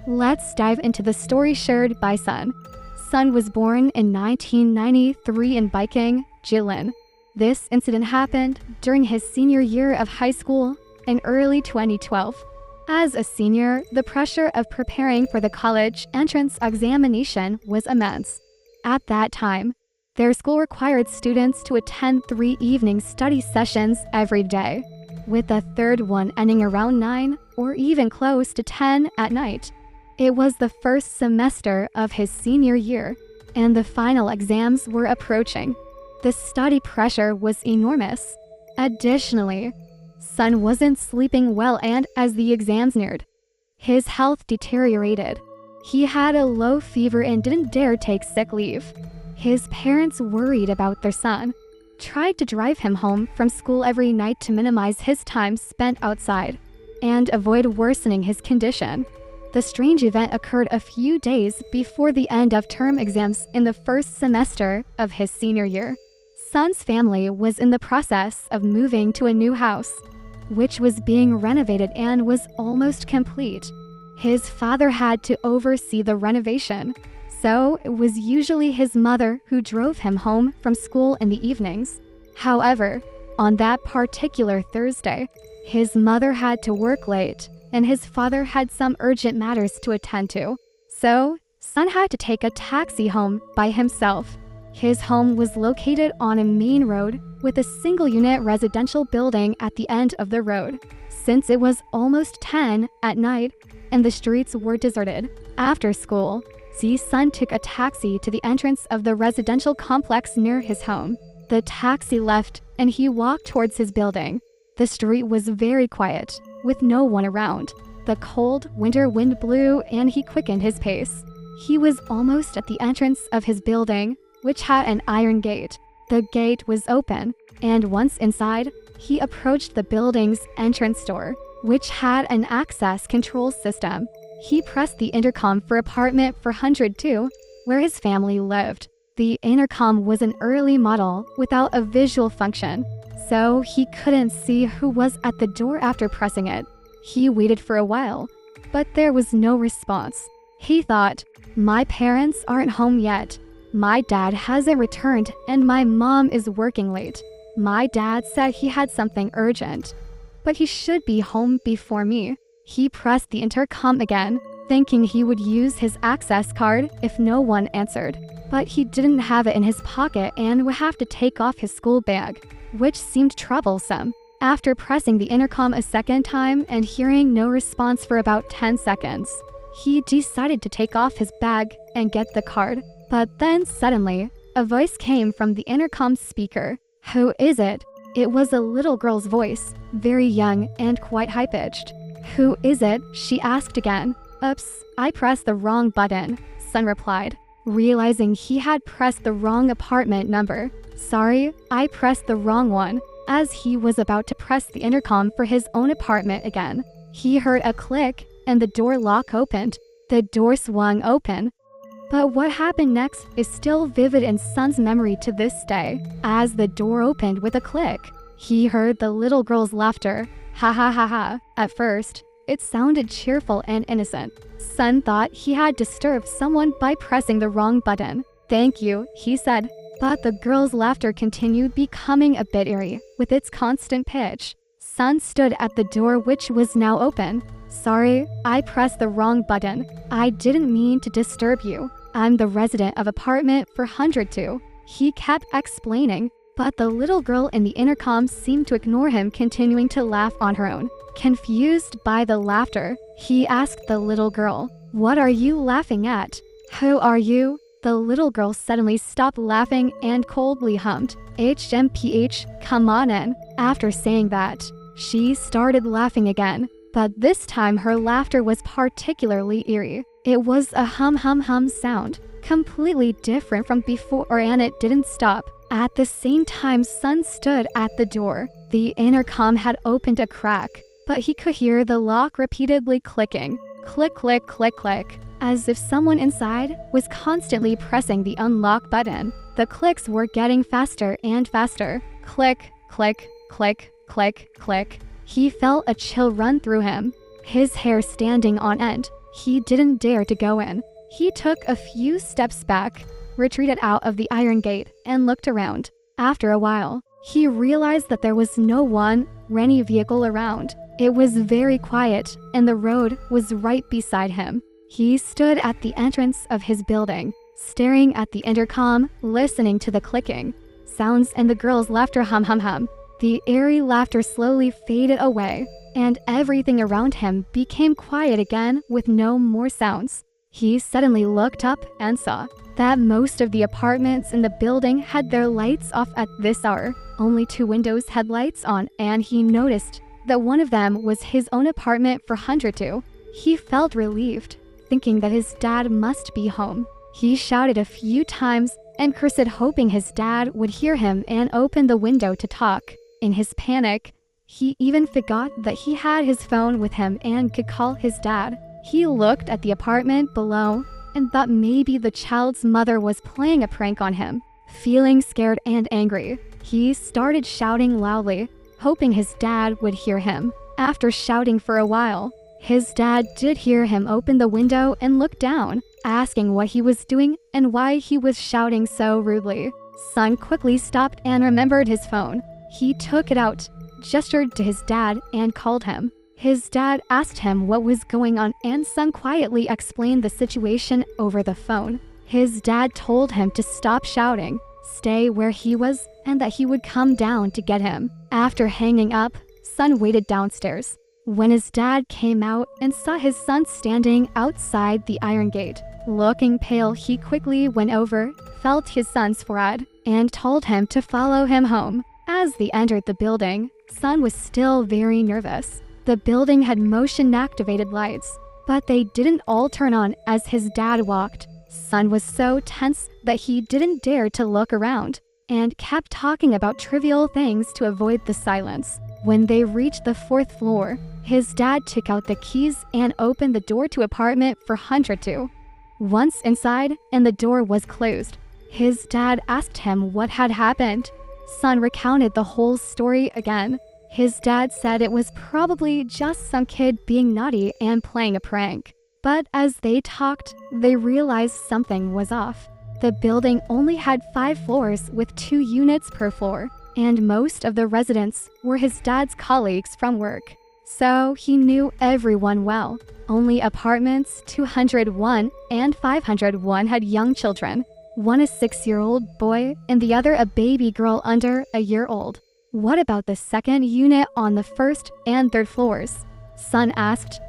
Let's dive into the story shared by Sun. Sun was born in 1993 in Biking, Jilin. This incident happened during his senior year of high school in early 2012. As a senior, the pressure of preparing for the college entrance examination was immense. At that time, their school required students to attend 3 evening study sessions every day, with the third one ending around 9 or even close to 10 at night. It was the first semester of his senior year, and the final exams were approaching. The study pressure was enormous. Additionally, Sun wasn't sleeping well, and as the exams neared, his health deteriorated. He had a low fever and didn't dare take sick leave. His parents, worried about their son, tried to drive him home from school every night to minimize his time spent outside and avoid worsening his condition. The strange event occurred a few days before the end of term exams in the first semester of his senior year. Sun's family was in the process of moving to a new house, which was being renovated and was almost complete. His father had to oversee the renovation, so it was usually his mother who drove him home from school in the evenings. However, on that particular Thursday, his mother had to work late, and his father had some urgent matters to attend to. So, Sun had to take a taxi home by himself. His home was located on a main road with a single-unit residential building at the end of the road. Since it was almost 10 at night and the streets were deserted, after school, Sun took a taxi to the entrance of the residential complex near his home. The taxi left and he walked towards his building. The street was very quiet, with no one around. The cold winter wind blew and he quickened his pace. He was almost at the entrance of his building, which had an iron gate. The gate was open, and once inside, he approached the building's entrance door, which had an access control system. He pressed the intercom for apartment 402, where his family lived. The intercom was an early model without a visual function, so he couldn't see who was at the door after pressing it. He waited for a while, but there was no response. He thought, "My parents aren't home yet. My dad hasn't returned and my mom is working late. My dad said he had something urgent, but he should be home before me." He pressed the intercom again, thinking he would use his access card if no one answered. But he didn't have it in his pocket and would have to take off his school bag, which seemed troublesome. After pressing the intercom a second time and hearing no response for about 10 seconds, he decided to take off his bag and get the card. But then suddenly, a voice came from the intercom speaker. "Who is it?" It was a little girl's voice, very young and quite high-pitched. "Who is it?" she asked again. "Oops, I pressed the wrong button," Sun replied, realizing he had pressed the wrong apartment number. "Sorry, I pressed the wrong one." As he was about to press the intercom for his own apartment again, he heard a click and the door lock opened. The door swung open. But what happened next is still vivid in Sun's memory to this day. As the door opened with a click, he heard the little girl's laughter. Ha ha ha ha. At first, it sounded cheerful and innocent. Sun thought he had disturbed someone by pressing the wrong button. "Thank you," he said. But the girl's laughter continued, becoming a bit eerie with its constant pitch. Sun stood at the door, which was now open. "Sorry, I pressed the wrong button. I didn't mean to disturb you. I'm the resident of apartment 402. He kept explaining, but the little girl in the intercom seemed to ignore him, continuing to laugh on her own. Confused by the laughter, he asked the little girl, "What are you laughing at? Who are you?" The little girl suddenly stopped laughing and coldly hummed, "HMPH, come on in." After saying that, she started laughing again, but this time her laughter was particularly eerie. It was a hum sound, completely different from before, and it didn't stop. At the same time, Sun stood at the door. The intercom had opened a crack, but he could hear the lock repeatedly clicking. Click, click, click, click, as if someone inside was constantly pressing the unlock button. The clicks were getting faster and faster. Click, click, click, click, click. He felt a chill run through him, his hair standing on end. He didn't dare to go in. He took a few steps back, retreated out of the iron gate, and looked around. After a while, he realized that there was no one or any vehicle around. It was very quiet, and the road was right beside him. He stood at the entrance of his building, staring at the intercom, listening to the clicking sounds and the girls' laughter hum hum hum. The eerie laughter slowly faded away, and everything around him became quiet again with no more sounds. He suddenly looked up and saw that most of the apartments in the building had their lights off at this hour. Only 2 windows had lights on, and he noticed that one of them was his own apartment for 102. He felt relieved, thinking that his dad must be home. He shouted a few times and cursed, hoping his dad would hear him and open the window to talk. In his panic, he even forgot that he had his phone with him and could call his dad. He looked at the apartment below and thought maybe the child's mother was playing a prank on him. Feeling scared and angry, he started shouting loudly, hoping his dad would hear him. After shouting for a while, his dad did hear him open the window and look down, asking what he was doing and why he was shouting so rudely. Son quickly stopped and remembered his phone. He took it out, gestured to his dad, and called him. His dad asked him what was going on, and Son quietly explained the situation over the phone. His dad told him to stop shouting, stay where he was, and that he would come down to get him. After hanging up, Son waited downstairs. When his dad came out and saw his son standing outside the iron gate, looking pale, he quickly went over, felt his son's forehead, and told him to follow him home. As they entered the building, Son was still very nervous. The building had motion-activated lights, but they didn't all turn on as his dad walked. Son was so tense that he didn't dare to look around and kept talking about trivial things to avoid the silence. When they reached the 4th floor, his dad took out the keys and opened the door to apartment for 102. Once inside and the door was closed, his dad asked him what had happened. Son recounted the whole story again. His dad said it was probably just some kid being naughty and playing a prank. But as they talked, they realized something was off. The building only had 5 floors with 2 units per floor, and most of the residents were his dad's colleagues from work. So he knew everyone well. Only apartments 201 and 501 had young children. One a 6-year-old boy and the other a baby girl under a year old. What about the second unit on the 1st and 3rd floors? Son asked.